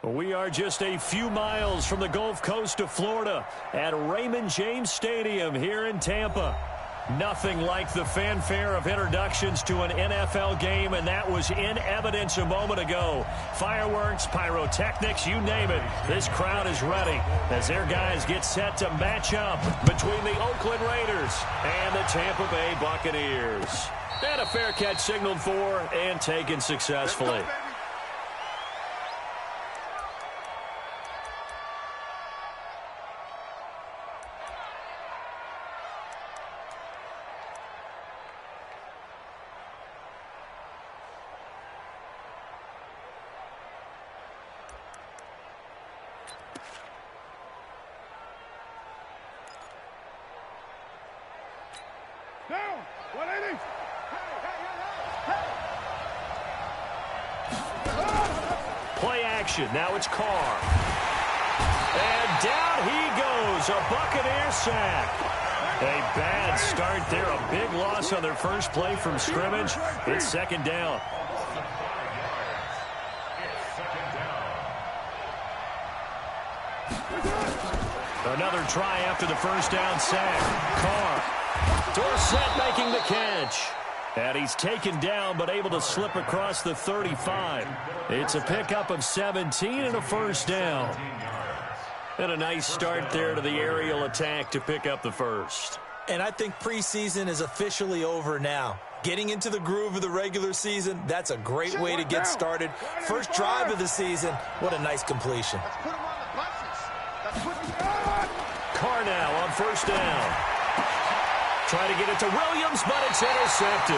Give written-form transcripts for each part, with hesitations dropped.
We are just a few miles from the Gulf Coast of Florida at Raymond James Stadium here in Tampa. Nothing like the fanfare of introductions to an NFL game, and that was in evidence a moment ago. Fireworks, pyrotechnics, you name it. This crowd is ready as their guys get set to match up between the Oakland Raiders and the Tampa Bay Buccaneers. And a fair catch signaled for and taken successfully. Down, 180. Play action. Now it's Carr. And down he goes. A Buccaneer sack. A bad start there. A big loss on their first play from scrimmage. It's second down. Another try after the first down sack. Carr. Dorsett making the catch. And he's taken down but able to slip across the 35. It's a pickup of 17 and a first down. And a nice start there to the aerial attack to pick up the first. And I think preseason is officially over now. Getting into the groove of the regular season, that's a great way to get started. First drive of the season, what a nice completion. Carr now on first down. Try to get it to Williams, but it's intercepted.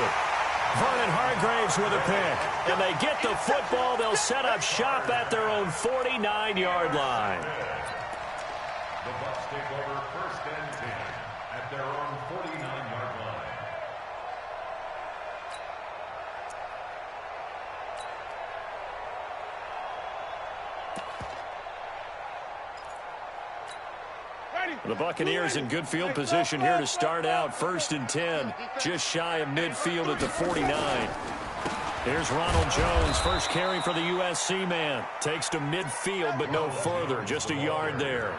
Vernon Hargraves with a pick. And they get the football. They'll set up shop at their own 49-yard line. The Bucs take over first and 10 at their own 49-yard line. The Buccaneers in good field position here to start out first and 10, just shy of midfield at the 49. Here's Ronald Jones, first carry for the USC man. Takes to midfield, but no further, just a yard there.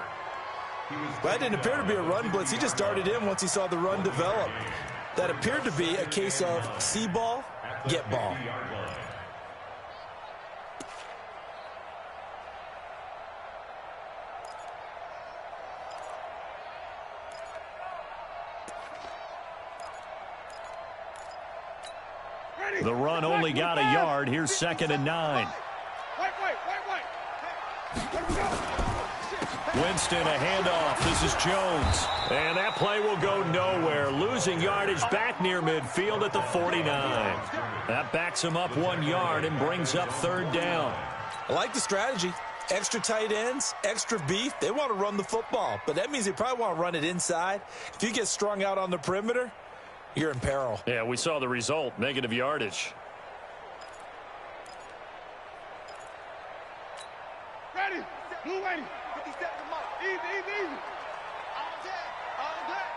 That didn't appear to be a run blitz. He just darted in once he saw the run develop. That appeared to be a case of see ball, get ball. The run only got a yard. Here's second and 9. Winston, a handoff. This is Jones. And that play will go nowhere. Losing yardage back near midfield at the 49. That backs him up 1 yard and brings up third down. I like the strategy. Extra tight ends, extra beef. They want to run the football, but that means they probably want to run it inside. If you get strung out on the perimeter, you're in peril. Yeah, we saw the result, negative yardage. Ready, blue lady. 57 to Mike. Easy. All day.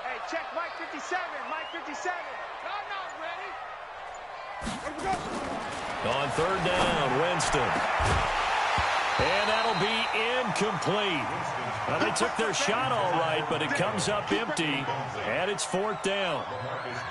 Hey, check Mike 57. Mike 57. No, ready. On third down, Winston. And that'll be incomplete. Well, they took their shot all right, but it comes up empty, and it's fourth down.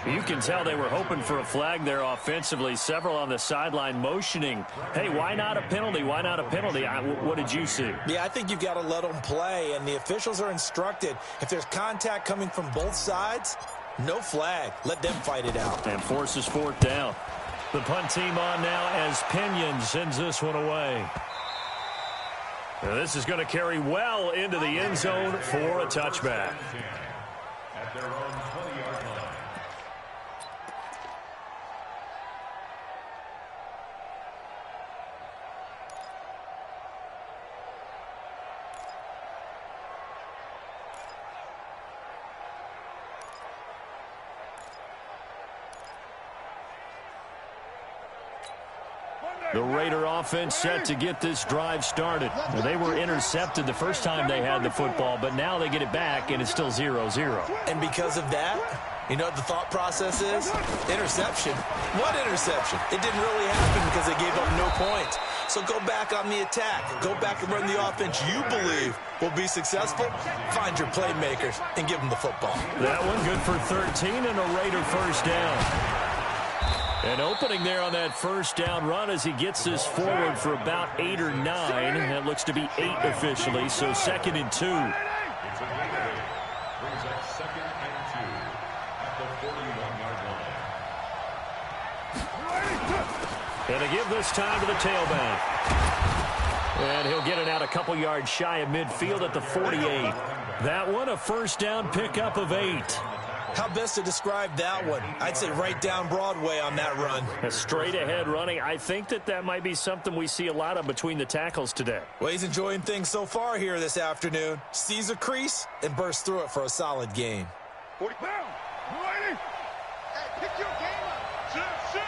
You can tell they were hoping for a flag there offensively. Several on the sideline motioning, hey, why not a penalty? Why not a penalty? What did you see? Yeah, I think you've got to let them play, and the officials are instructed. If there's contact coming from both sides, no flag. Let them fight it out. And forces fourth down. The punt team on now as Pinion sends this one away. Now this is going to carry well into the end zone for a touchback. At their own 20-yard line. The Raider offense set to get this drive started. They were intercepted the first time they had the football, but now they get it back, and it's still 0-0. And because of that, you know what the thought process is? Interception. What interception? It didn't really happen because they gave up no points. So go back on the attack. Go back and run the offense you believe will be successful. Find your playmakers and give them the football. That one good for 13 and a Raider first down. An opening there on that first down run as he gets this forward for about 8 or 9. That looks to be 8 officially, so 2nd and 2. It's a gain. Brings up 2nd and 2 at the 41-yard line. And to give this time to the tailback. And he'll get it out a couple yards shy of midfield at the 48. That one a first down pickup of 8. How best to describe that one? I'd say right down Broadway on that run. A straight ahead running. I think that might be something we see a lot of between the tackles today. Well, he's enjoying things so far here this afternoon. Sees a crease and bursts through it for a solid gain. 40 pounds. Hey, pick your game up. Sit.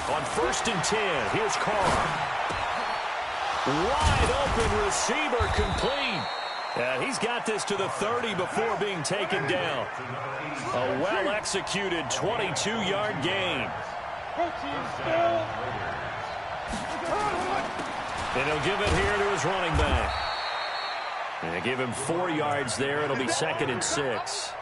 On 1st and 10, here's Carr. Wide open receiver complete. And he's got this to the 30 before being taken down. A well-executed 22-yard gain. And he'll give it here to his running back. And they give him 4 yards there. It'll be 2nd and 6.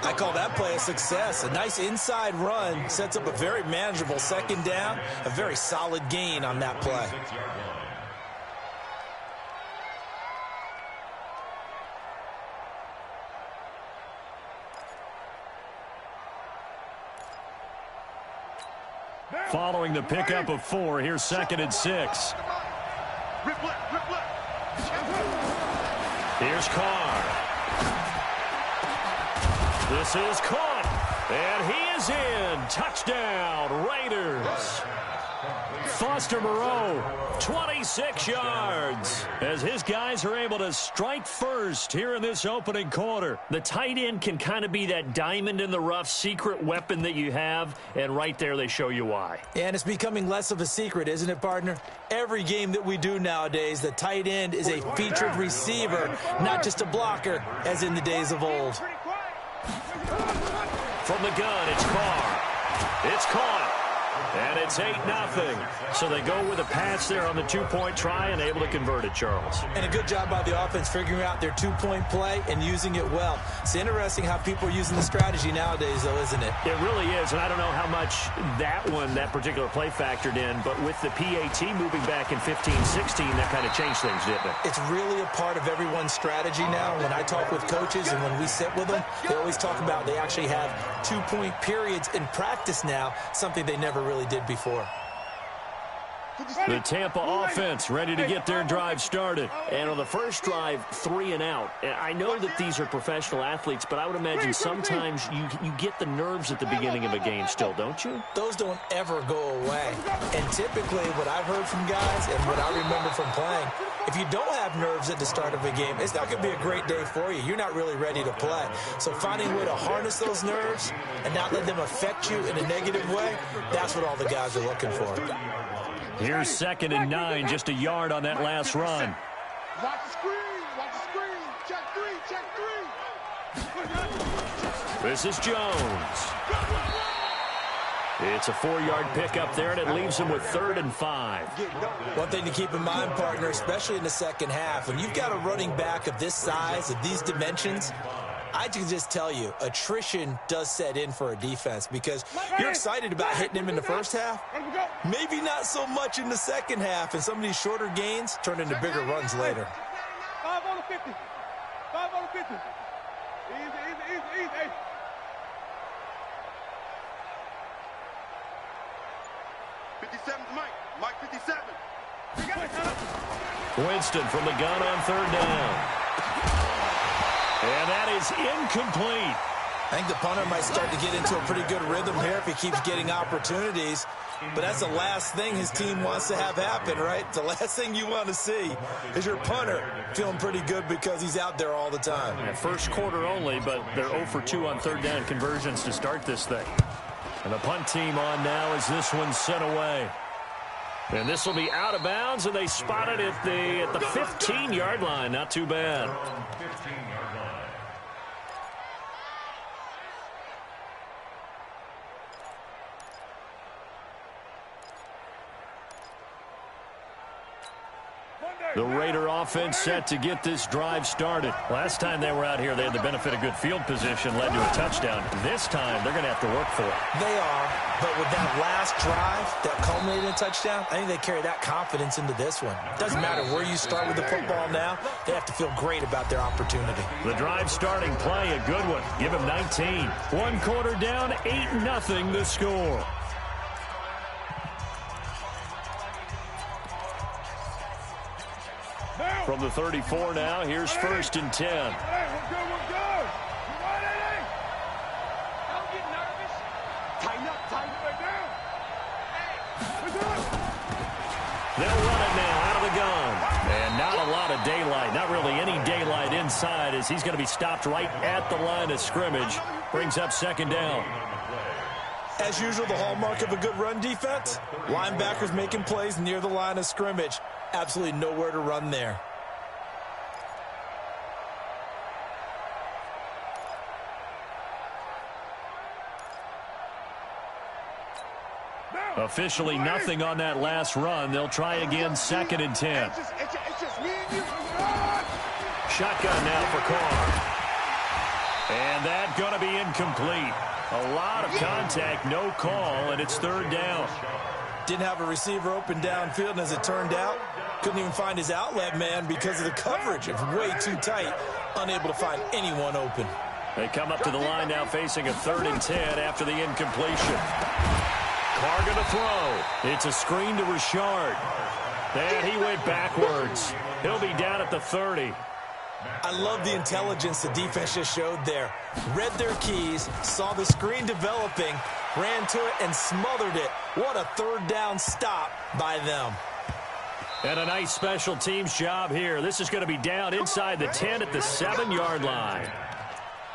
I call that play a success. A nice inside run sets up a very manageable 2nd down. A very solid gain on that play. Following the pickup of 4, here's 2nd and 6. Here's Carr. This is caught, and he is in. Touchdown, Raiders. Foster Moreau, 26 yards, as his guys are able to strike first here in this opening quarter. The tight end can kind of be that diamond in the rough secret weapon that you have, and right there they show you why. And it's becoming less of a secret, isn't it, partner? Every game that we do nowadays, the tight end is a featured receiver, not just a blocker, as in the days of old. From the gun, it's Carr. It's caught. And it's 8-0. So they go with a pass there on the 2-point try and able to convert it, Charles. And a good job by the offense figuring out their 2-point play and using it well. It's interesting how people are using the strategy nowadays, though, isn't it? It really is, and I don't know how much that particular play factored in, but with the PAT moving back in 15-16, that kind of changed things, didn't it? It's really a part of everyone's strategy now. When I talk with coaches and when we sit with them, they always talk about they actually have 2-point periods in practice now, something they never really did before. The Tampa offense ready to get their drive started. And on the first drive, 3 and out. I know that these are professional athletes, but I would imagine sometimes you get the nerves at the beginning of a game still, don't you? Those don't ever go away. And typically what I've heard from guys and what I remember from playing, if you don't have nerves at the start of a game, it's not going to be a great day for you. You're not really ready to play. So finding a way to harness those nerves and not let them affect you in a negative way, that's what all the guys are looking for. Here's 2nd and 9, just a yard on that last run. Watch the screen. Watch the screen. Check 3. This is Jones. It's a 4-yard pickup there, and it leaves him with 3rd and 5. One thing to keep in mind, partner, especially in the second half, when you've got a running back of this size, of these dimensions, I can just tell you, attrition does set in for a defense because you're excited about hitting him in the first half. Maybe not so much in the second half, and some of these shorter gains turn into bigger runs later. 5 on the 50. 5 on the 50. Easy. 57, Mike 57. Winston from the gun on 3rd down. And that is incomplete. I think the punter might start to get into a pretty good rhythm here if he keeps getting opportunities. But that's the last thing his team wants to have happen, right? The last thing you want to see is your punter feeling pretty good because he's out there all the time. Yeah, first quarter only, but they're 0 for 2 on 3rd down conversions to start this thing. And the punt team on now as this one's sent away. And this will be out of bounds, and they spot it at the 15-yard line. Not too bad. 15-yard line. The Raider offense set to get this drive started. Last time they were out here, they had the benefit of good field position, led to a touchdown. This time, they're going to have to work for it. They are, but with that last drive that culminated in a touchdown, I think they carry that confidence into this one. Doesn't matter where you start with the football now, they have to feel great about their opportunity. The drive starting play, a good one. Give him 19. 1 quarter down, 8-0 the score. From the 34 now, here's 1st and 10. Hey, we're good, we're good. You're right, Eddie. Don't get nervous. Tighten up right down. Hey, we're good. They'll run it now out of the gun. And not a lot of daylight, not really any daylight inside, as he's going to be stopped right at the line of scrimmage. Brings up 2nd down. As usual, the hallmark of a good run defense, linebackers making plays near the line of scrimmage. Absolutely nowhere to run there. Officially nothing on that last run. They'll try again, 2nd and 10. It's just me and you. Shotgun now for Carr. And that's going to be incomplete. A lot of contact, no call, and it's 3rd down. Didn't have a receiver open downfield, and as it turned out, couldn't even find his outlet man because of the coverage. It was way too tight, unable to find anyone open. They come up to the line now facing a 3rd and 10 after the incompletion. Carr going to throw. It's a screen to Richard. And he went backwards. He'll be down at the 30. I love the intelligence the defense just showed there. Read their keys, saw the screen developing, ran to it, and smothered it. What a 3rd down stop by them. And a nice special teams job here. This is going to be down inside the 10 at the 7-yard line.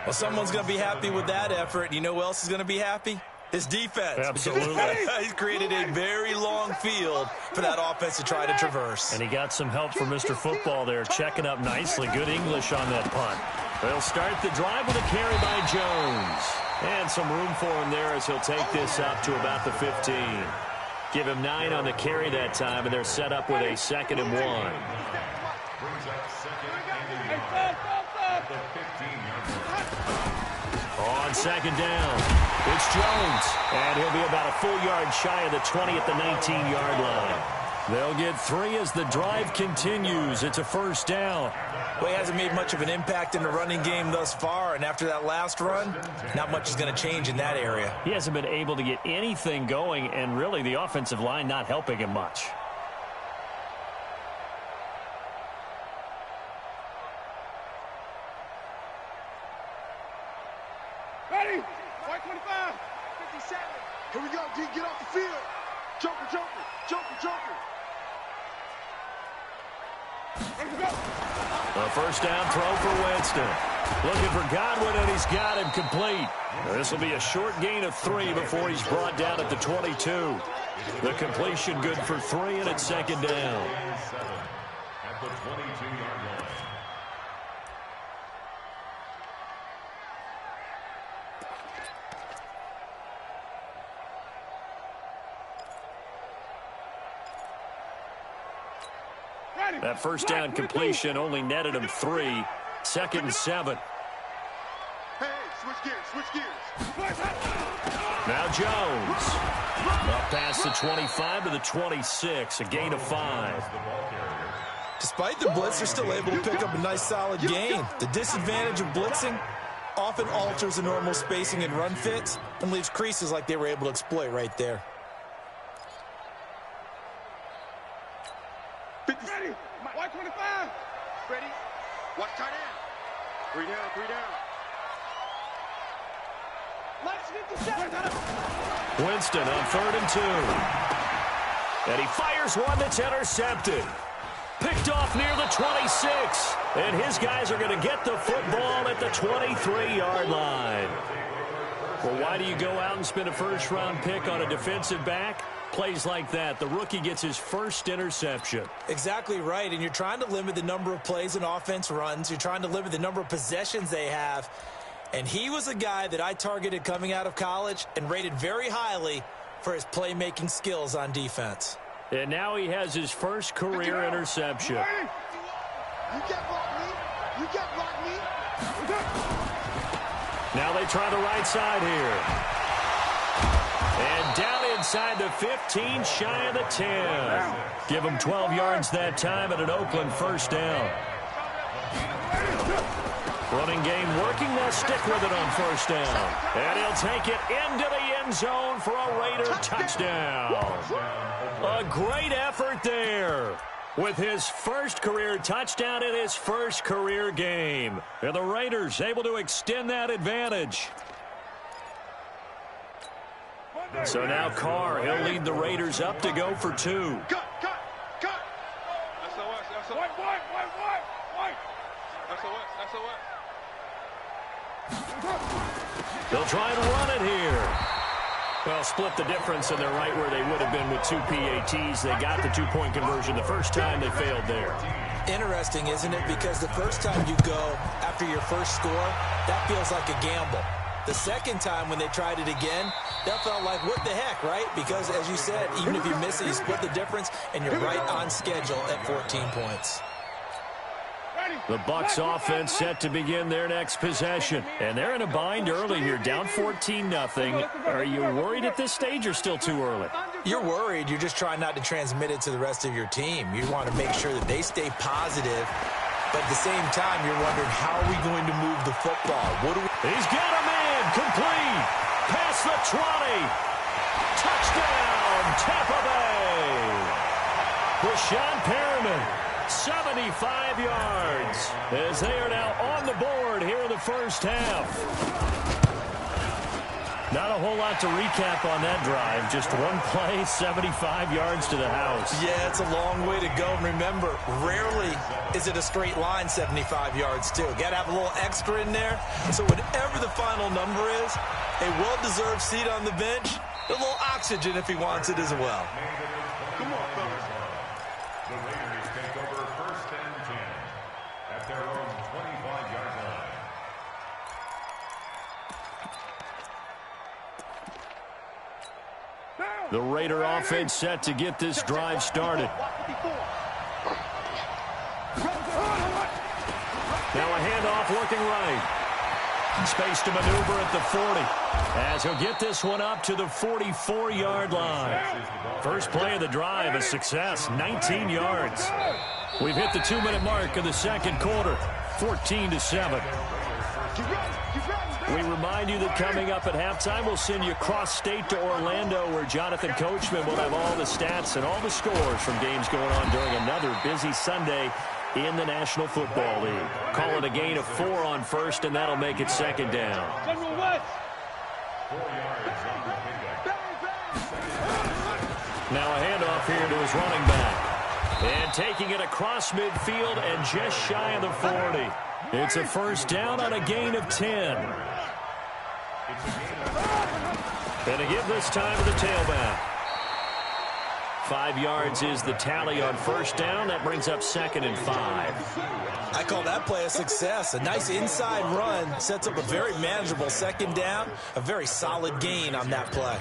Well, someone's going to be happy with that effort. You know who else is going to be happy? His defense. Absolutely. He's created a very long field for that offense to try to traverse. And he got some help from Mr. Football there, checking up nicely. Good English on that punt. They'll start the drive with a carry by Jones. And some room for him there as he'll take this up to about the 15. Give him 9 on the carry that time, and they're set up with a 2nd and 1. Brings up 2nd and 1 at the 15-yard line. On 2nd down, it's Jones, and he'll be about a full yard shy of the 20 at the 19-yard line. They'll get 3 as the drive continues. It's a 1st down. Well, he hasn't made much of an impact in the running game thus far, and after that last run, not much is going to change in that area. He hasn't been able to get anything going, and really the offensive line not helping him much. Ready? White 25. 57. Here we go, D. Get off the field. Joker, Joker, Joker, Joker. Here we go. A 1st down throw for Winston. Looking for Godwin, and he's got him complete. This will be a short gain of 3 before he's brought down at the 22. The completion good for 3, and it's 2nd down. At the 22-yard line. That 1st down completion only netted him 3. 2nd and 7. Hey, switch gears. Now Jones. Up past the 25 to the 26. A gain of 5. Despite the blitz, they're still able to pick up a nice solid gain. The disadvantage of blitzing often alters the normal spacing and run fits and leaves creases like they were able to exploit right there. Ready? White 25. Ready? Watch tight end. 3 down, 3 down. Let's 57. Winston on 3rd and 2. And he fires one that's intercepted. Picked off near the 26. And his guys are going to get the football at the 23-yard line. Well, why do you go out and spend a 1st-round pick on a defensive back? Plays like that, the rookie gets his 1st interception. Exactly right, and you're trying to limit the number of plays an offense runs. You're trying to limit the number of possessions they have. And he was a guy that I targeted coming out of college and rated very highly for his playmaking skills on defense. And now he has his first career interception. You can't block me. You can't block me. Now they try the right side here. And down inside the 15, shy of the 10. Give him 12 yards that time at an Oakland first down. Running game working. They'll stick with it on first down. And he'll take it into the end zone for a Raider touchdown. A great effort there with his first career touchdown in his first career game. And the Raiders able to extend that advantage. So now Carr, he'll lead the Raiders up to go for 2. Cut. SOS. SOS. They'll try and run it here. Well, split the difference, and they're right where they would have been with 2 PATs. They got the 2-point conversion the first time. They failed there. Interesting, isn't it? Because the first time you go after your first score, that feels like a gamble. The second time when they tried it again, that felt like, what the heck, right? Because, as you said, even if you miss it, you split the difference, and you're right on schedule at 14 points. The Bucs offense set to begin their next possession. And they're in a bind early here, down 14-0. Are you worried at this stage or still too early? You're worried. You're just trying not to transmit it to the rest of your team. You want to make sure that they stay positive. But at the same time, you're wondering, how are we going to move the football? He's got him in. Complete. Past the 20. Touchdown, Tampa Bay. Rashawn Perriman, 75 yards, as they are now on the board here in the first half. Not a whole lot to recap on that drive. Just one play, 75 yards to the house. Yeah, it's a long way to go. And remember, rarely is it a straight line 75 yards, too. Got to have a little extra in there. So whatever the final number is, a well-deserved seat on the bench, a little oxygen if he wants it as well. Come on, fellas. The Raiders take over first and 10 at their own 25-yard line. The Raider offense set to get this drive started. Now a handoff looking right. Space to maneuver at the 40. As he'll get this one up to the 44-yard line. First play of the drive, a success, 19 yards. We've hit the 2-minute mark of the second quarter, 14-7. We remind you that coming up at halftime, we'll send you cross-state to Orlando, where Jonathan Coachman will have all the stats and all the scores from games going on during another busy Sunday in the National Football League. Call it a gain of 4 on first, and that'll make it second down. 4 yards on the pickup. Now a handoff here to his running back. And taking it across midfield and just shy of the 40. It's a first down on a gain of 10. And to give this time to the tailback. 5 yards is the tally on first down. That brings up 2nd and 5. I call that play a success. A nice inside run sets up a very manageable second down. A very solid gain on that play.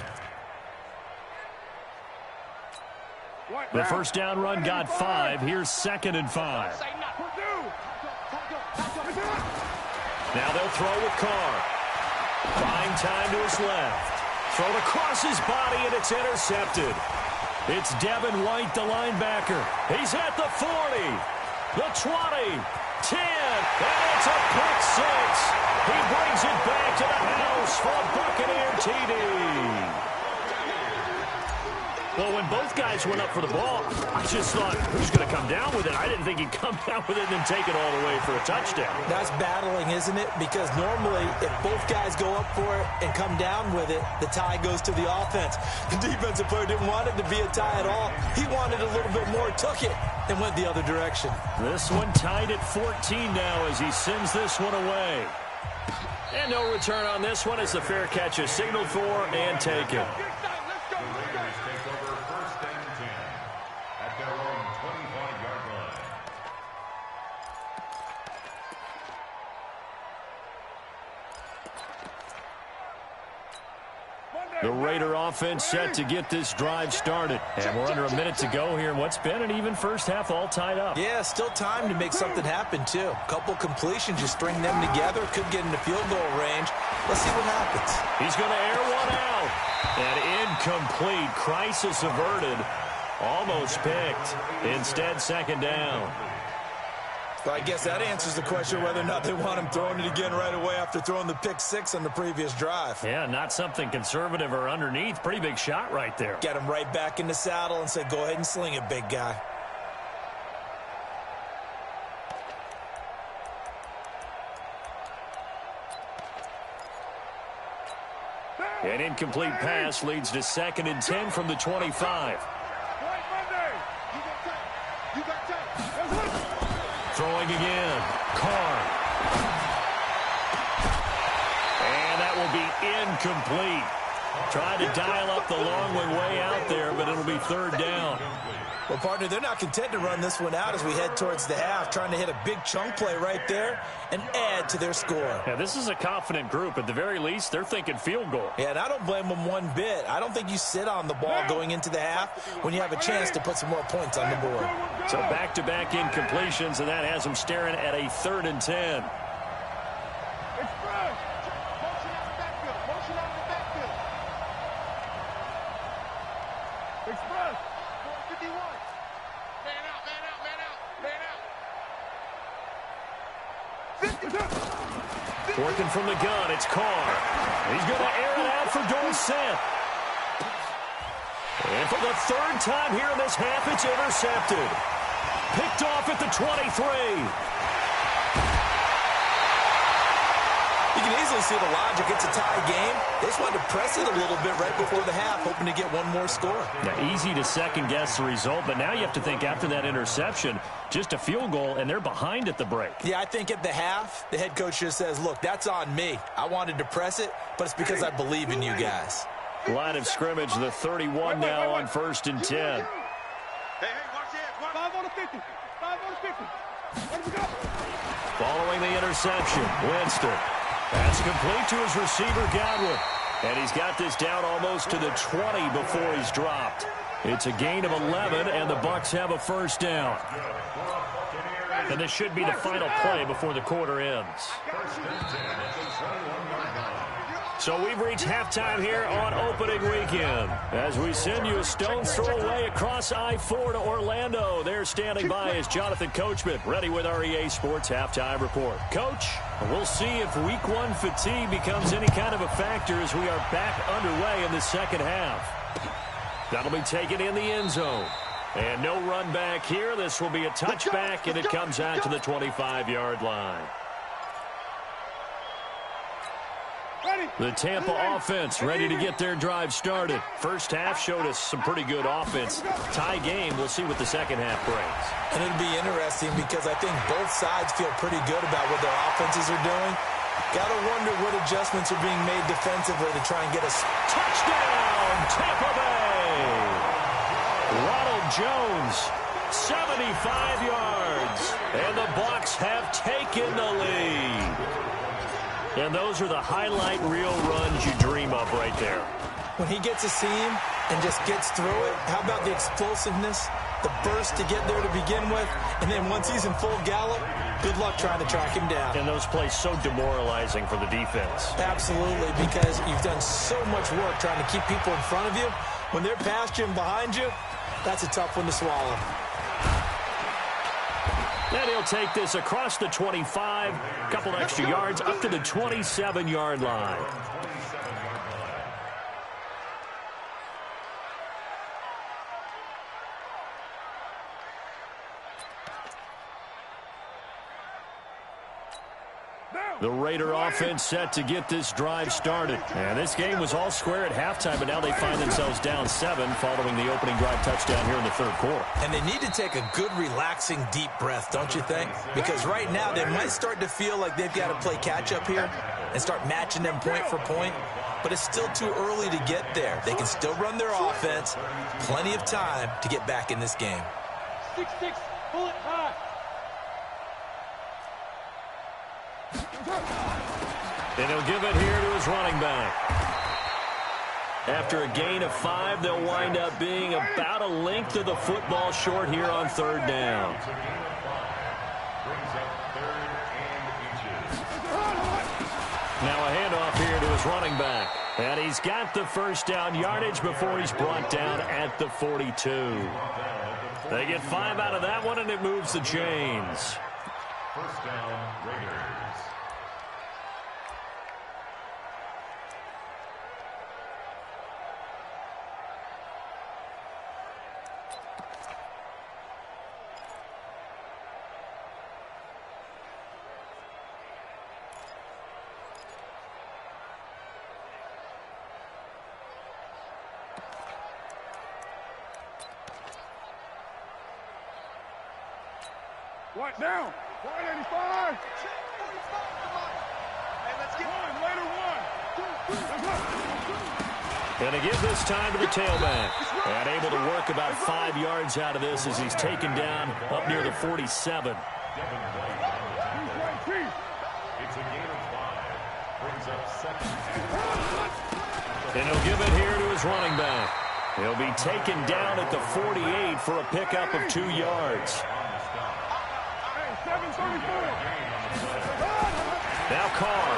The first down run got 5. Here's 2nd and 5. Now they'll throw with Carr. Buying time to his left. Thrown across his body, and it's intercepted. It's Devin White, the linebacker. He's at the 40, the 20, 10, and it's a pick 6. He brings it back to the house for a Buccaneer TD. Well, when both guys went up for the ball, I just thought, who's going to come down with it? I didn't think he'd come down with it and then take it all the way for a touchdown. That's battling, isn't it? Because normally, if both guys go up for it and come down with it, the tie goes to the offense. The defensive player didn't want it to be a tie at all. He wanted a little bit more, took it, and went the other direction. This one tied at 14 now as he sends this one away. And no return on this one as the fair catch is signaled for and taken. At their own 25-yard line. The Raider offense set to get this drive started. And we're under a minute to go here in what's been an even first half, all tied up. Yeah, still time to make something happen, too. A couple completions, just string them together. Could get into field goal range. Let's see what happens. He's going to air one out. And incomplete. Crisis averted. Almost picked. Instead, second down. Well, I guess that answers the question whether or not they want him throwing it again right away after throwing the pick six on the previous drive. Yeah, not something conservative or underneath. Pretty big shot right there. Get him right back in the saddle and say, go ahead and sling it, big guy. An incomplete pass leads to 2nd and 10 from the 25. Throwing again. Carr. And that will be incomplete. Tried to dial up the long one way out there, but it'll be 3rd down. Well, partner, they're not content to run this one out as we head towards the half, trying to hit a big chunk play right there and add to their score. Yeah, this is a confident group. At the very least, they're thinking field goal. Yeah, and I don't blame them one bit. I don't think you sit on the ball going into the half when you have a chance to put some more points on the board. So back-to-back incompletions, and that has them staring at a 3rd and 10. Working from the gun, it's Carr. He's going to air it out for Dorsett. And for the 3rd time here in this half, it's intercepted. Picked off at the 23. You can easily see the logic. It's a tie game. They just wanted to press it a little bit right before the half, hoping to get one more score. Yeah, easy to second-guess the result, but now you have to think after that interception, just a field goal, and they're behind at the break. Yeah, I think at the half, the head coach just says, look, that's on me. I wanted to press it, but it's because I believe in you guys. Line of scrimmage, the 31 now on 1st and 10. Hey, watch it. 5 on the 50. 5 on the 50. Let him go. Following the interception, Winston. That's complete to his receiver, Godwin. And he's got this down almost to the 20 before he's dropped. It's a gain of 11, and the Bucs have a 1st down. And this should be the final play before the quarter ends. So we've reached halftime here on opening weekend. As we send you a stone's throw away across I-4 to Orlando. There standing by is Jonathan Coachman, ready with our EA Sports Halftime Report. Coach, we'll see if Week 1 fatigue becomes any kind of a factor as we are back underway in the second half. That'll be taken in the end zone. And no run back here. This will be a touchback, and it comes out to the 25-yard line. The Tampa offense ready to get their drive started. First half showed us some pretty good offense. Tie game, we'll see what the second half brings. And it'll be interesting because I think both sides feel pretty good about what their offenses are doing. Got to wonder what adjustments are being made defensively to try and get us. Touchdown, Tampa Bay! Ronald Jones, 75 yards. And the Bucs have taken the lead. And those are the highlight reel runs you dream of right there. When he gets a seam and just gets through it, how about the explosiveness, the burst to get there to begin with, and then once he's in full gallop, good luck trying to track him down. And those plays so demoralizing for the defense. Absolutely, because you've done so much work trying to keep people in front of you. When they're past you and behind you, that's a tough one to swallow. And he'll take this across the 25, a couple extra yards up to the 27-yard line. The Raider offense set to get this drive started. And this game was all square at halftime, but now they find themselves down 7 following the opening drive touchdown here in the 3rd quarter. And they need to take a good, relaxing, deep breath, don't you think? Because right now they might start to feel like they've got to play catch-up here and start matching them point for point. But it's still too early to get there. They can still run their offense. Plenty of time to get back in this game. 6-6, pull it high. And he'll give it here to his running back. After a gain of 5, they'll wind up being about a length of the football short here on third down. Now a handoff here to his running back. And he's got the first down yardage before he's brought down at the 42. They get 5 out of that one, and it moves the chains. First down, Raiders. What now? 185. Hey, let's get one. Later one. And to give this time to the tailback. And able to work about 5 yards out of this as he's taken down up near the 47. It's a gain of 5. Brings up second. And he'll give it here to his running back. He'll be taken down at the 48 for a pickup of 2 yards. Now Carr.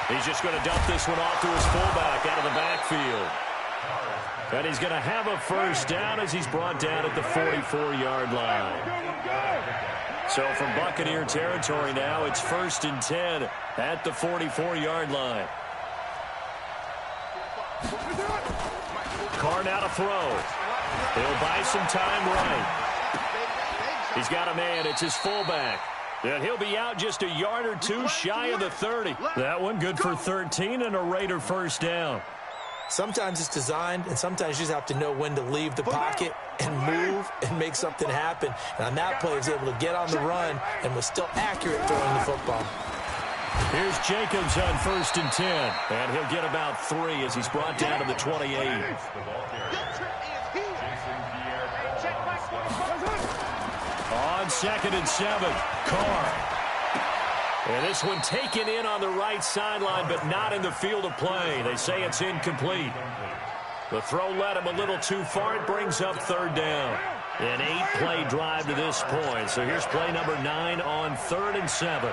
He's just going to dump this one off to his fullback out of the backfield. And he's going to have a first down as he's brought down at the 44-yard line. So from Buccaneer territory now, it's 1st and 10 at the 44-yard line. Carr now to throw. He'll buy some time right. He's got a man. It's his fullback. And he'll be out just a yard or 2 shy of the 30. That one good for 13 and a Raider first down. Sometimes it's designed, and sometimes you just have to know when to leave the pocket and move and make something happen. And on that play, he was able to get on the run and was still accurate throwing the football. Here's Jacobs on 1st and 10. And he'll get about 3 as he's brought down to the 28. On 2nd and 7, Carr. And this one taken in on the right sideline, but not in the field of play. They say it's incomplete. The throw led him a little too far. It brings up 3rd down. An 8-play drive to this point. So here's play number 9 on 3rd and 7.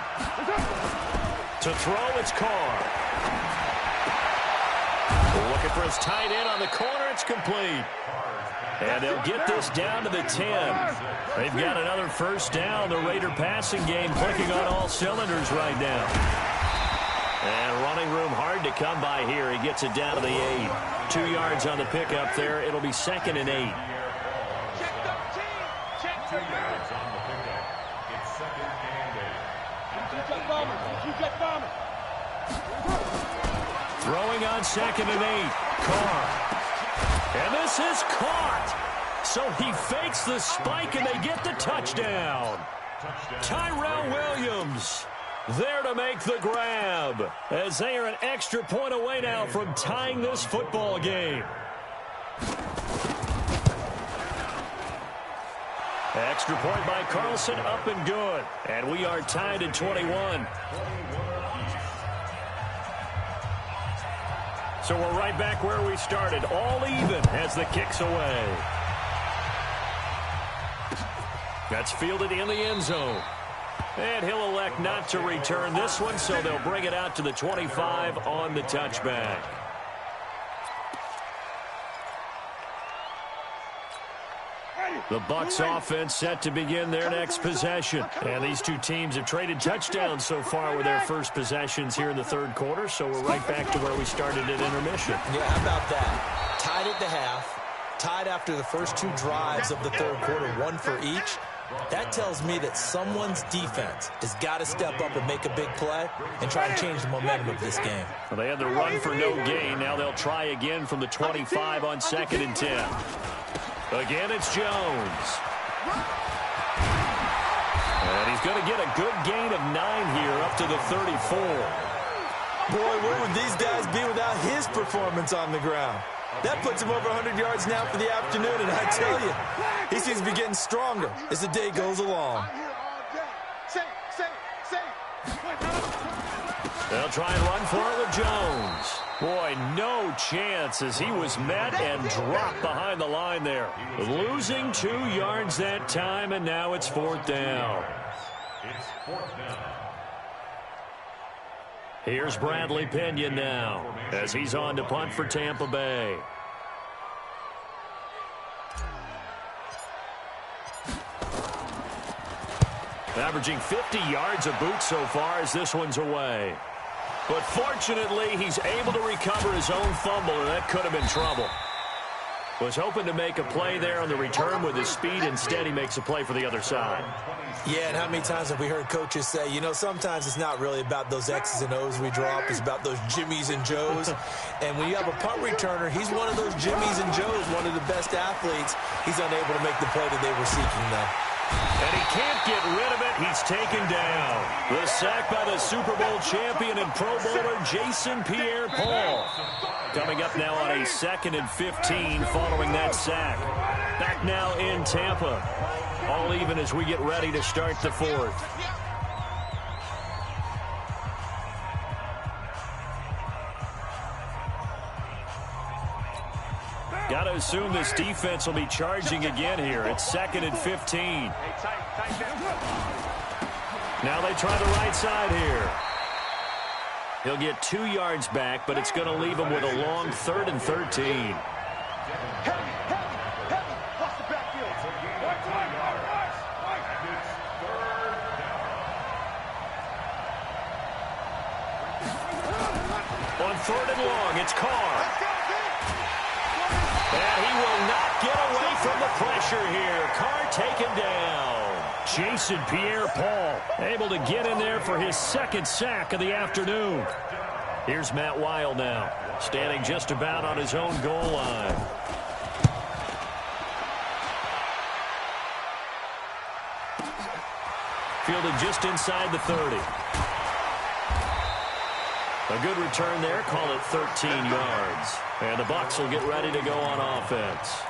To throw, it's Carr. Looking for his tight end on the corner. It's complete. And they'll get this down to the 10. They've got another first down. The Raider passing game clicking on all cylinders right now. And running room hard to come by here. He gets it down to the 8. 2 yards on the pickup there. It'll be 2nd and 8. Check 13. Check 2 yards on the pickup. It's 2nd and 8. Throwing on 2nd and 8. Carr. And this is caught. So he fakes the spike, and they get the touchdown. Tyrell Williams there to make the grab, as they are an extra point away now from tying this football game. Extra point by Carlson, up and good. And we are tied at 21. So we're right back where we started, all even as the kick's away. That's fielded in the end zone. And he'll elect not to return this one, so they'll bring it out to the 25 on the touchback. The Bucs offense set to begin their next possession. And these two teams have traded touchdowns so far with their first possessions here in the 3rd quarter, so we're right back to where we started at intermission. Yeah, how about that? Tied at the half, tied after the first 2 drives of the 3rd quarter, 1 for each. That tells me that someone's defense has got to step up and make a big play and try to change the momentum of this game. Well, they had the run for no gain. Now they'll try again from the 25 on 2nd and 10. Again, it's Jones. And he's going to get a good gain of 9 here up to the 34. Boy, where would these guys be without his performance on the ground? That puts him over 100 yards now for the afternoon, and I tell you, he seems to be getting stronger as the day goes along. They'll try and run for it with Jones. Boy, no chance as he was met and dropped behind the line there. Losing 2 yards that time, and now it's 4th down. It's 4th down. Here's Bradley Pinion now as he's on to punt for Tampa Bay. Averaging 50 yards a boot so far as this one's away. But fortunately, he's able to recover his own fumble, and that could have been trouble. Was hoping to make a play there on the return with his speed. Instead, he makes a play for the other side. Yeah, and how many times have we heard coaches say, you know, sometimes it's not really about those X's and O's we drop. It's about those Jimmies and Joes. And when you have a punt returner, he's one of those Jimmies and Joes, one of the best athletes. He's unable to make the play that they were seeking, though. And he can't get rid of it. He's taken down. The sack by the Super Bowl champion and Pro Bowler Jason Pierre-Paul. Coming up now on a 2nd and 15 following that sack. Back now in Tampa. All even as we get ready to start the 4th. Got to assume this defense will be charging again here. It's 2nd and 15. Now they try the right side here. He'll get 2 yards back, but it's going to leave him with a long 3rd and 13. On 3rd and long, it's Carr. And he will not get away from the pressure here. Carr taken down. Jason Pierre-Paul able to get in there for his 2nd sack of the afternoon. Here's Matt Weil now, standing just about on his own goal line. Fielded just inside the 30. A good return there, call it 13 yards. And the Bucs will get ready to go on offense.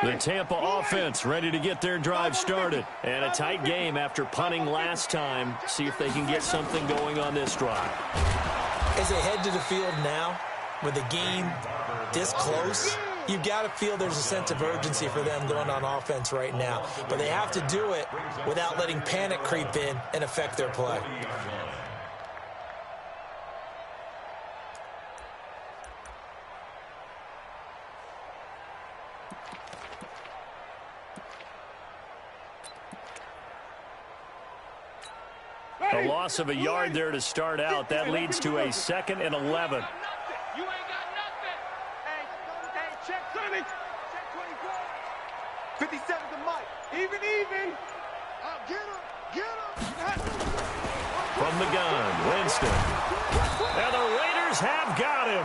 The Tampa offense ready to get their drive started. And a tight game after punting last time. See if they can get something going on this drive. As they head to the field now, with the game this close, you've got to feel there's a sense of urgency for them going on offense right now. But they have to do it without letting panic creep in and affect their play. A loss of a yard there to start out. That leads to a 2nd and 11. You ain't got nothing. Hey, check Sonny. Check 24. 57 to Mike. Even. Get him. From the gun, Winston. And the Raiders have got him.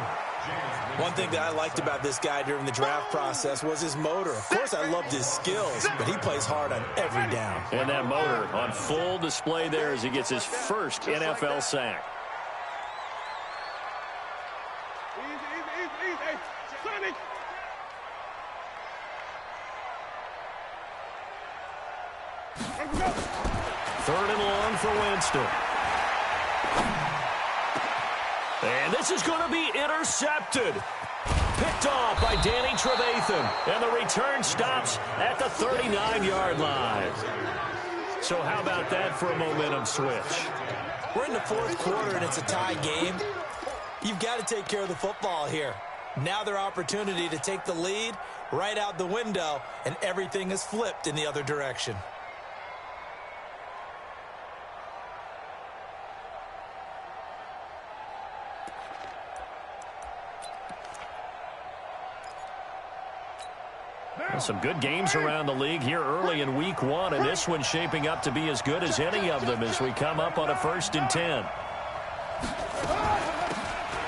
One thing that I liked about this guy during the draft process was his motor. Of course, I loved his skills, but he plays hard on every down. And that motor on full display there as he gets his first NFL sack. Easy. Hey, Sonny. Let's go. 3rd and long for Winston. And this is going to be intercepted. Picked off by Danny Trevathan. And the return stops at the 39-yard line. So how about that for a momentum switch? We're in the 4th quarter, and it's a tie game. You've got to take care of the football here. Now their opportunity to take the lead right out the window, and everything is flipped in the other direction. Some good games around the league here early in week 1, and this one's shaping up to be as good as any of them as we come up on a 1st and 10.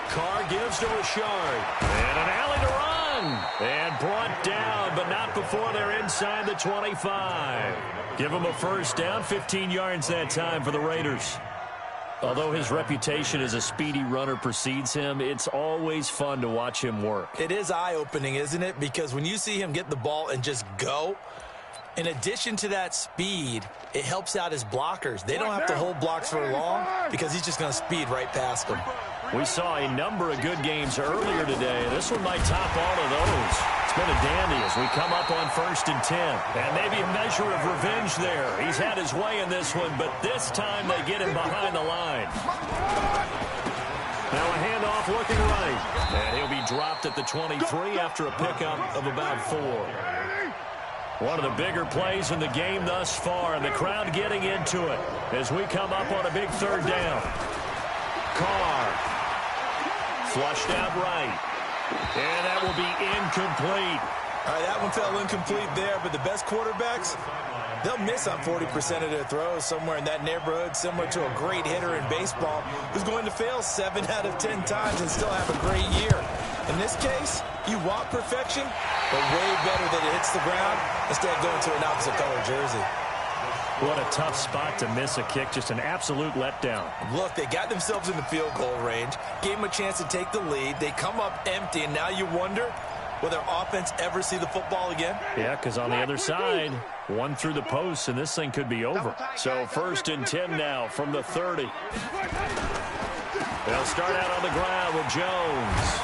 Carr gives to Richard. And an alley to run. And brought down, but not before they're inside the 25. Give them a 1st down, 15 yards that time for the Raiders. Although his reputation as a speedy runner precedes him, it's always fun to watch him work. It is eye-opening, isn't it? Because when you see him get the ball and just go, in addition to that speed, it helps out his blockers. They don't have to hold blocks for long because he's just going to speed right past them. We saw a number of good games earlier today. This one might top all of those. It's been a dandy as we come up on 1st and 10. And maybe a measure of revenge there. He's had his way in this one, but this time they get him behind the line. Now a handoff looking right. And he'll be dropped at the 23 after a pickup of about 4. One of the bigger plays in the game thus far, and the crowd getting into it as we come up on a big 3rd down. Carr. Flushed out right. And that will be incomplete. All right, that one fell incomplete there, but the best quarterbacks, they'll miss on 40% of their throws somewhere in that neighborhood, similar to a great hitter in baseball who's going to fail 7 out of 10 times and still have a great year. In this case, you want perfection, but way better that it hits the ground instead of going to an opposite color jersey. What a tough spot to miss a kick. Just an absolute letdown. Look, they got themselves in the field goal range, gave them a chance to take the lead. They come up empty, and now you wonder, will their offense ever see the football again? Yeah, because on the other side, one through the post, and this thing could be over. So 1st and 10 now from the 30. They'll start out on the ground with Jones.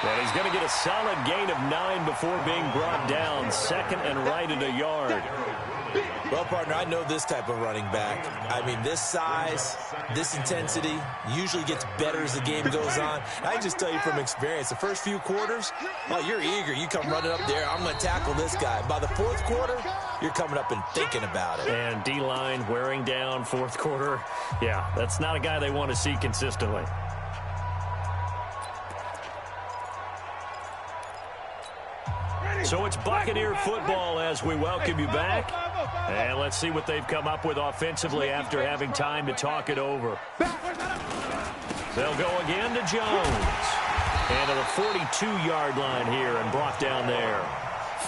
And he's going to get a solid gain of 9 before being brought down. 2nd and right at a yard. Well, partner, I know this type of running back. I mean, this size, this intensity usually gets better as the game goes on. I can just tell you from experience, the first few quarters, well, you're eager. You come running up there, I'm going to tackle this guy. By the 4th quarter, you're coming up and thinking about it. And D-line wearing down 4th quarter. Yeah, that's not a guy they want to see consistently. So it's Buccaneer football as we welcome you back. And let's see what they've come up with offensively after having time to talk it over. They'll go again to Jones. And to the 42-yard line here and brought down there.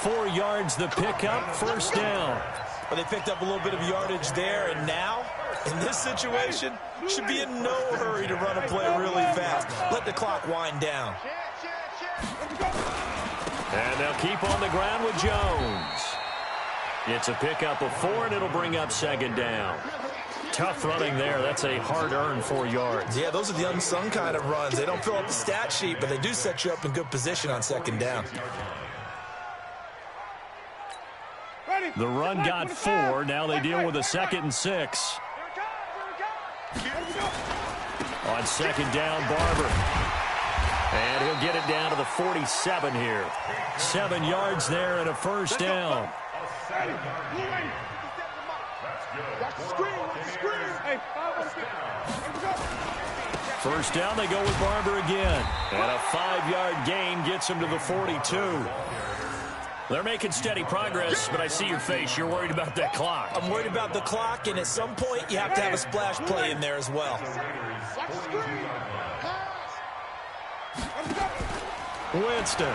4 yards the pickup, 1st down. Well, they picked up a little bit of yardage there, and now, in this situation, should be in no hurry to run a play really fast. Let the clock wind down. And they'll keep on the ground with Jones. It's a pickup of 4, and it'll bring up 2nd down. Tough running there. That's a hard-earned 4 yards. Yeah, those are the unsung kind of runs. They don't fill up the stat sheet, but they do set you up in good position on 2nd down. The run got 4. Now they deal with a 2nd and 6. On 2nd down, Barber. And he'll get it down to the 47 here. 7 yards there and a 1st down. First down, they go with Barber again. And a 5-yard gain gets him to the 42. They're making steady progress, but I see your face. You're worried about that clock. I'm worried about the clock, and at some point, you have to have a splash play in there as well. Winston.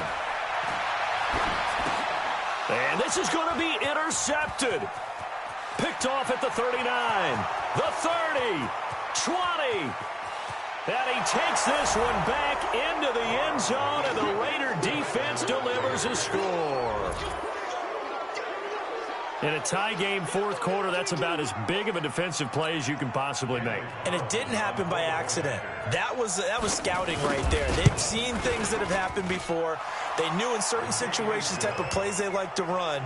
And this is going to be intercepted. Picked off at the 39, the 30, 20. And he takes this one back into the end zone, and the Raider defense delivers a score. In a tie game 4th quarter, that's about as big of a defensive play as you can possibly make. And it didn't happen by accident. That was scouting right there. They've seen things that have happened before. They knew in certain situations the type of plays they like to run,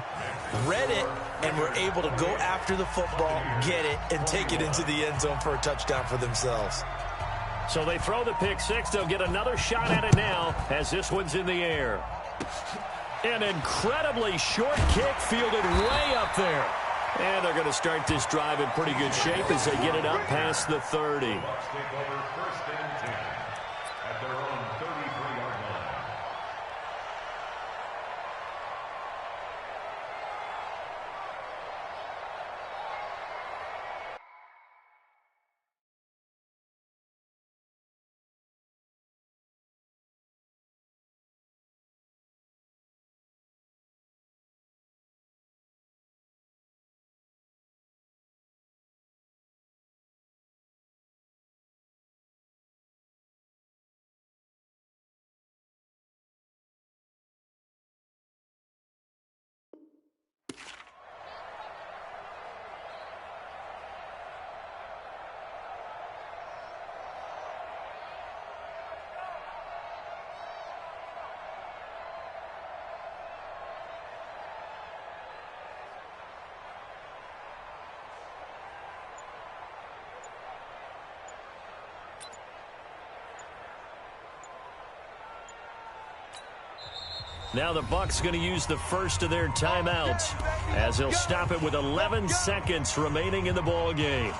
read it, and were able to go after the football, get it, and take it into the end zone for a touchdown for themselves. So they throw the pick 6. They'll get another shot at it now as this one's in the air. An incredibly short kick fielded way up there. And they're going to start this drive in pretty good shape as they get it up past the 30. Now the Bucs going to use the first of their timeouts as they'll stop it with 11 seconds remaining in the ball game.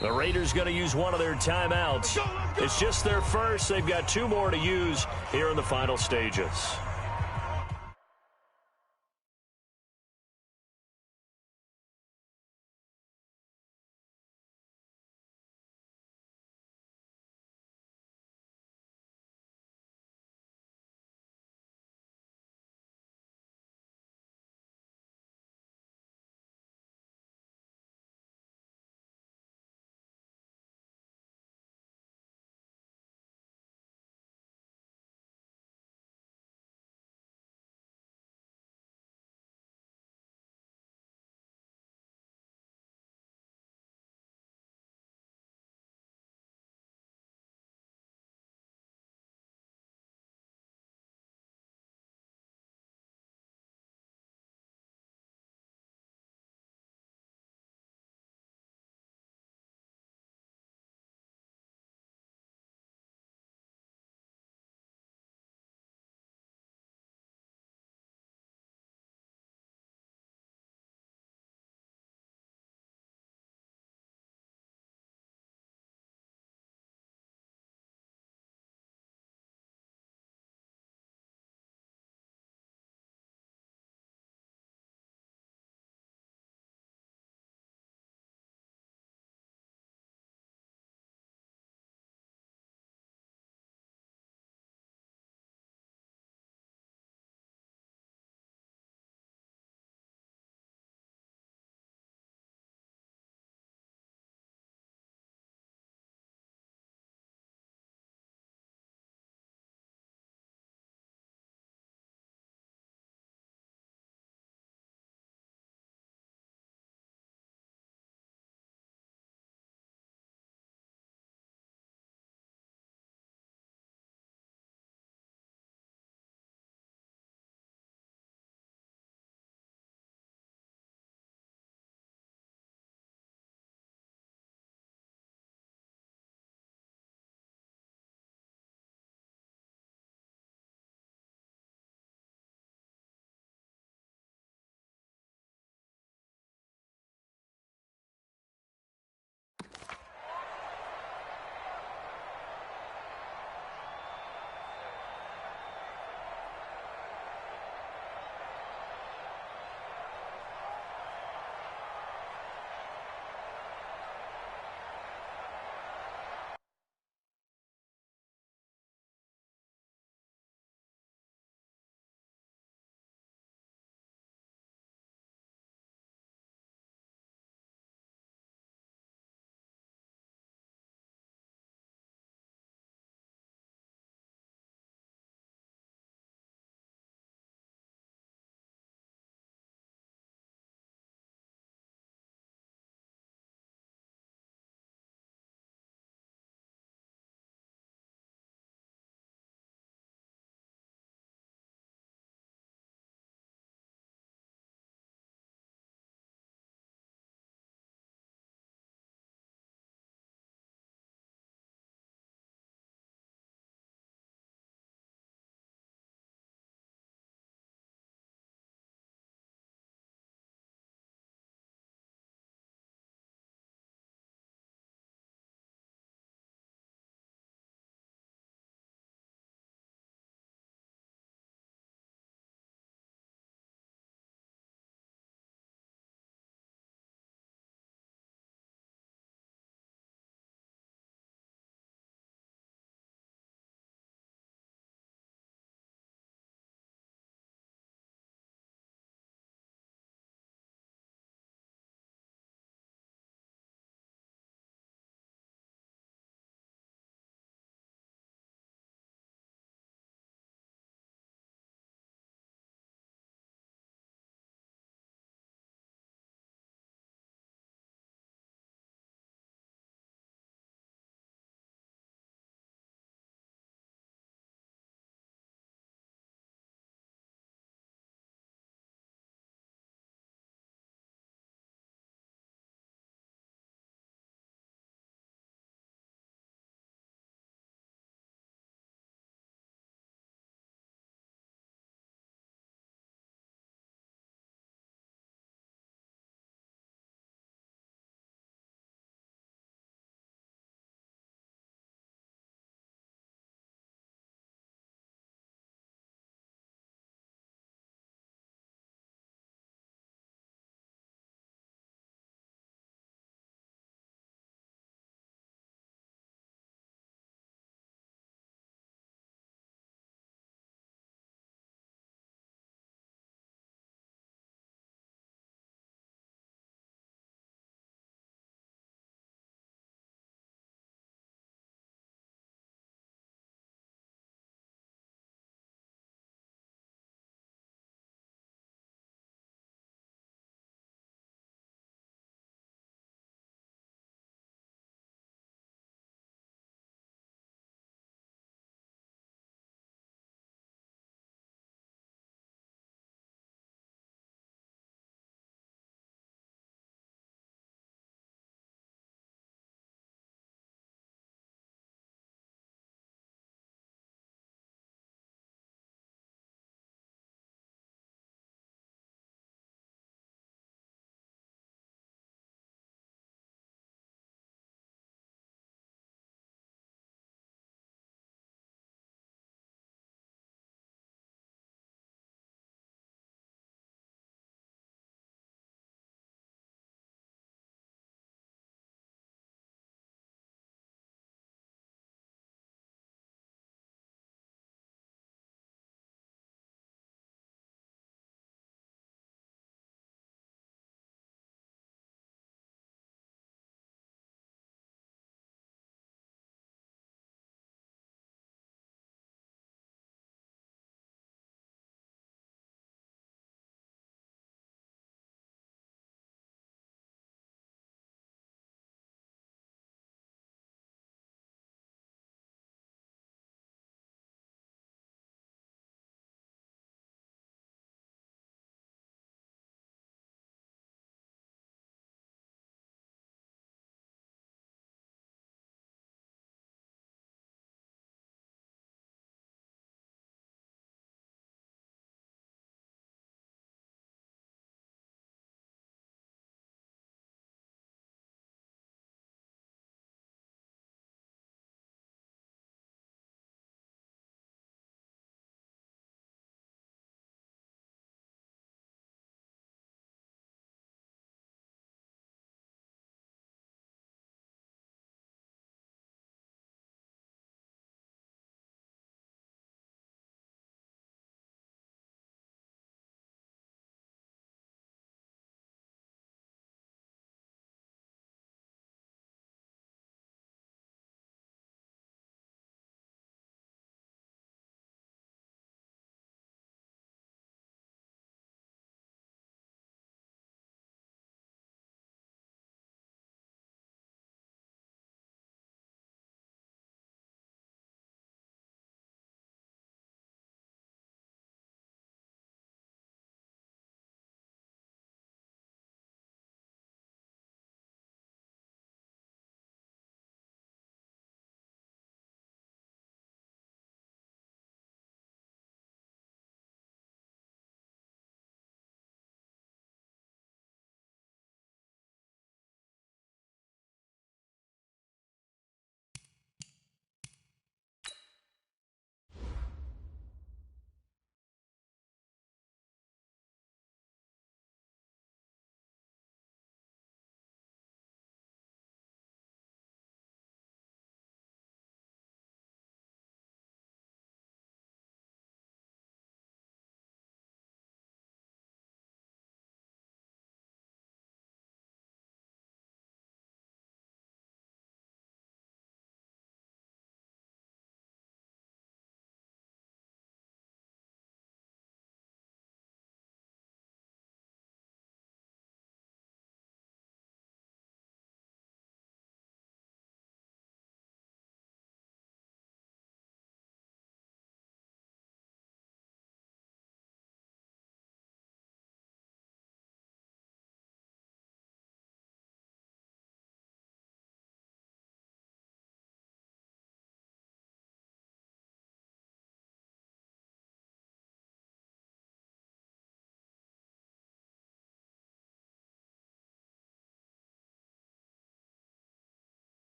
The Raiders going to use one of their timeouts. It's just their first. They've got 2 more to use here in the final stages.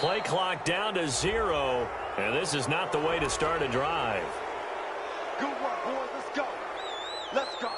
Play clock down to 0, and this is not the way to start a drive. Good work, boys. Let's go. Let's go.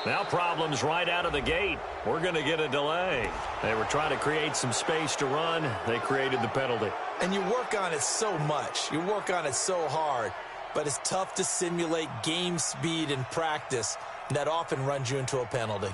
Now problems right out of the gate. We're going to get a delay. They were trying to create some space to run. They created the penalty. And you work on it so much. You work on it so hard. But it's tough to simulate game speed in practice. And that often runs you into a penalty.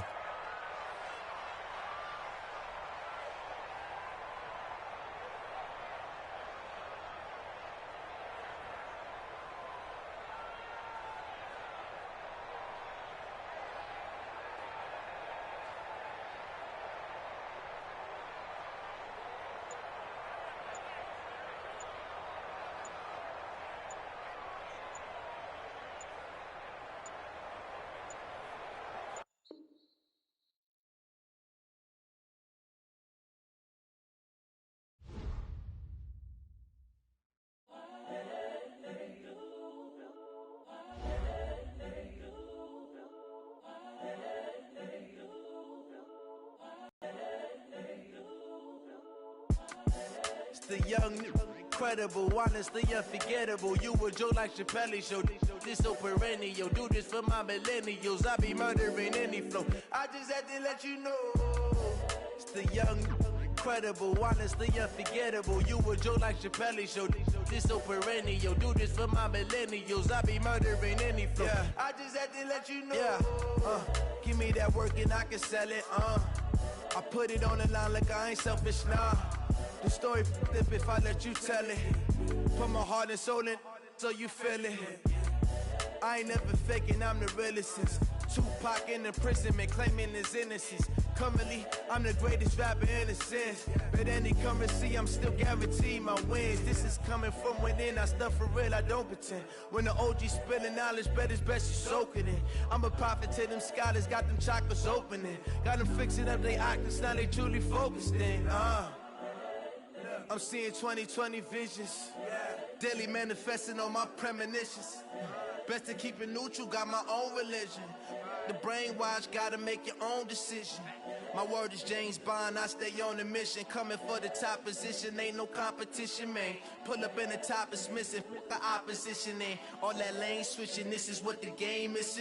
The young, incredible, honestly unforgettable. You a Joe like Chappelle show. This so perennial. Do this for my millennials. I be murdering any flow. I just had to let you know. It's the young, incredible, honestly unforgettable. You a Joe like Chappelle show. This so perennial. Do this for my millennials. I be murdering any flow. Yeah. I just had to let you know. Yeah. Give me that work and I can sell it. I put it on the line like I ain't selfish, nah. The story flip if I let you tell it. Put my heart and soul in so you feel it. I ain't never faking, I'm the realest since Tupac in imprisonment, claiming his innocence. Currently, I'm the greatest rapper in a sense. But any currency, I'm still guaranteed my wins. This is coming from within, I stuff for real, I don't pretend. When the OG spilling knowledge, bet it's best you soak it in. I'm a prophet to them scholars, got them chakras opening. Got them fixing up they octaves, now they truly focused in. I'm seeing 2020 visions. Daily manifesting on my premonitions. Best to keep it neutral, got my own religion. The brainwash, gotta make your own decision. My word is James Bond, I stay on the mission. Coming for the top position, ain't no competition, man. Pull up in the top is missing, the opposition ain't. All that lane switching, this is what the game is.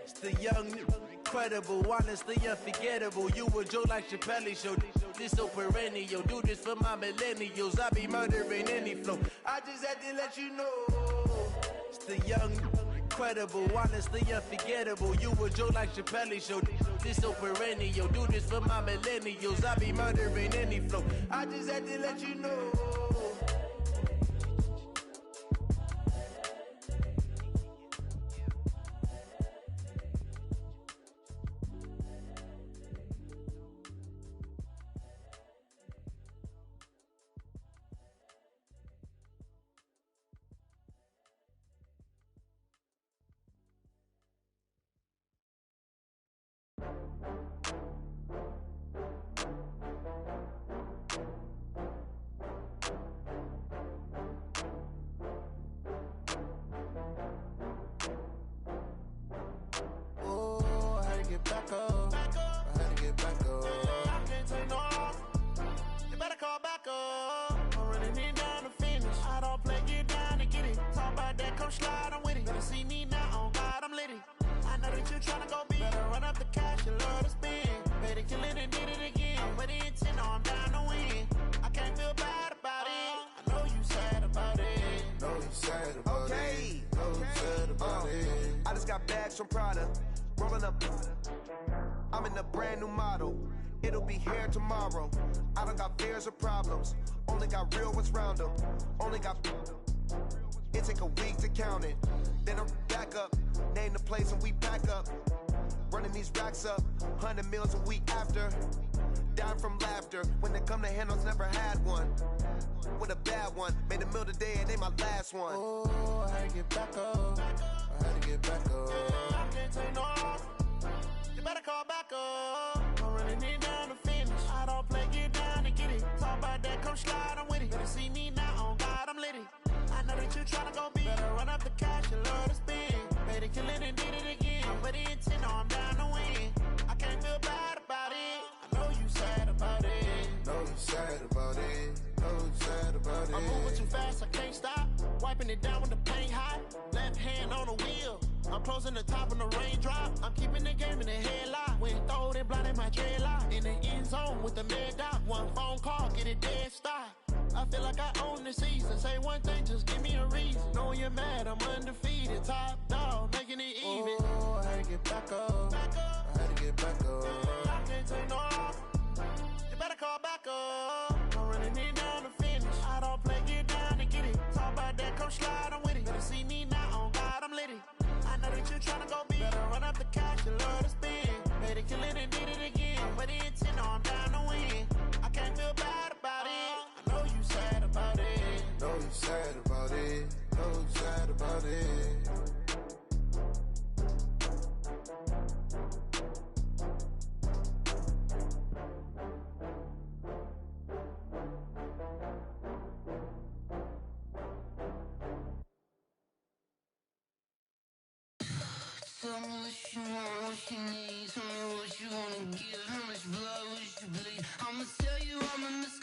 It's the young, incredible, honestly unforgettable. You a Joe like Chappelle show. This so perennial. Do this for my millennials. I be murdering any flow. I just had to let you know. It's the young, incredible, honestly unforgettable. You a Joe like Chappelle show. This so perennial. Do this for my millennials. I be murdering any flow. I just had to let you know. Back up. I had to get back up. I can't take no loss. You better call back up. I'm running it down to finish. I don't play, get down to get it. Talk about that, come slide, I'm with it. Better see me now, on God, I'm litty. I know that you tryna go big. Better run up the cash, you love to spend. Better kill it and did it again. I'm with the intent, no, I'm down to win. I can't feel bad about it. I know you sad about it. Know you sad about it. Know you sad about it. I just got bags from Prada. Rolling up, I'm in a brand new model. It'll be here tomorrow. I don't got fears or problems. Only got real ones round them. Only got. It take a week to count it. Then I'm back up. Name the place and we back up. Running these racks up. 100 meals a week after. Down from laughter. When they come to handles, never had one. With a bad one. Made a meal today and ain't my last one. Oh, I had to get back up. I had to get back up. I can't take no loss. You better call back up. I'm running it down to finish. I don't play, get down to get it. Talk about that, come slide, I'm with it. Better see me now, on God, I'm litty. I know that you tryna go big. Better run up the cash, you love to spend. Better kill it and did it again. I'm with the intent, no, I'm down to win. I can't feel bad about it. I know you sad about it. Know you sad about it. Know you sad about it. I'm moving too fast, I can't stop. Wiping it down with the paint hot. Left hand on the wheel. I'm closing the top on the raindrop. I'm keeping the game in the headlock. When throwed and blinded my dreadlock. In the end zone with the mad dot. One phone call, get it dead stop. I feel like I own the season. Say one thing, just give me a reason. Knowing you're mad, I'm undefeated. Top dog, making it even. Oh, I had to get back up. I had to get back up. I can't take no loss. You better call back up. I'm running it down to finish. I don't play, get down to get it. Talk about that, come slide, I'm with it. Better see me now, on God, I'm litty. I know that you tryna go big. Better run up the cash, you love to spend. Better kill it and did it again. But the intent, no, I'm down to win. I can't feel bad about it. I know you sad about it. Know you sad about it. Know you sad about it. Tell me what you want, what you need. Tell me what you wanna give. How much blood would you bleed? I'ma tell you I'm a